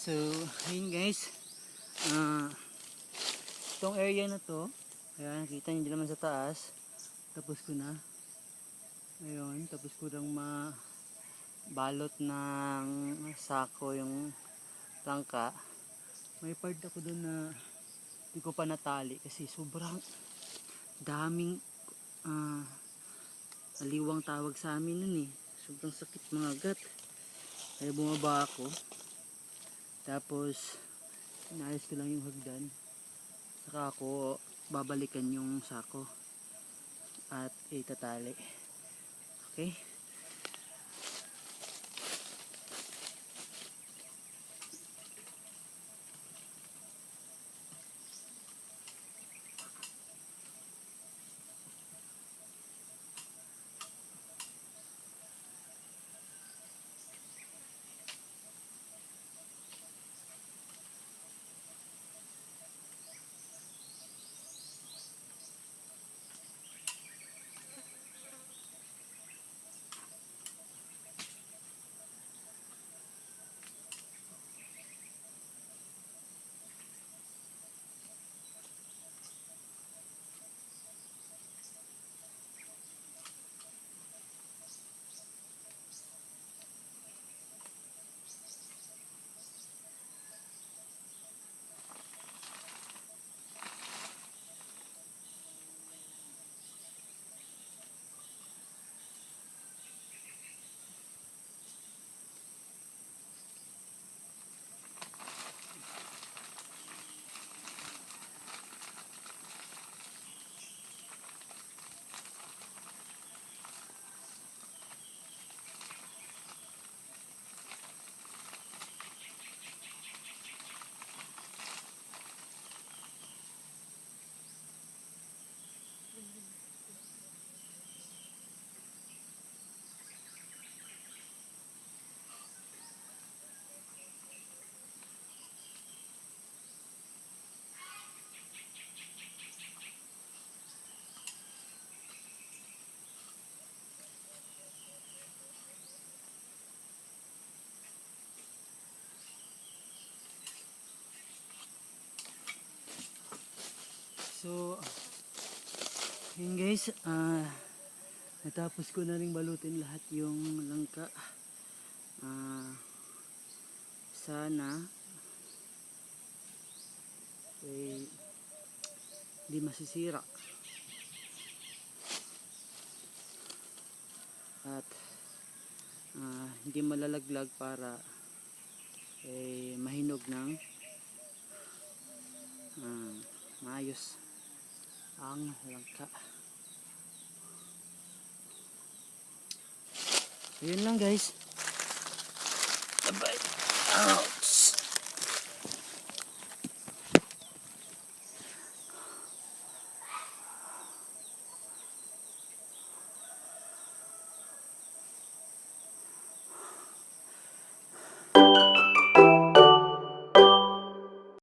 So, ayun guys. Itong area na to, ayan, nakita nyo naman sa taas. Tapos ko na. Ayun, tapos ko lang mabalot ng sako yung langka. May part ako dun na hindi ko pa natali kasi sobrang daming aliwang tawag sa amin nun eh. Sobrang sakit mga gat. Kaya bumaba ako. Tapos inayos ko lang yung hagdan. Saka ako babalikan yung sako at itatali. Okay? So, yun guys, natapos ko na rin balutin lahat yung langka. Sana hindi masisira at hindi malalaglag para mahinog ng maayos ang langka. So, yun lang guys.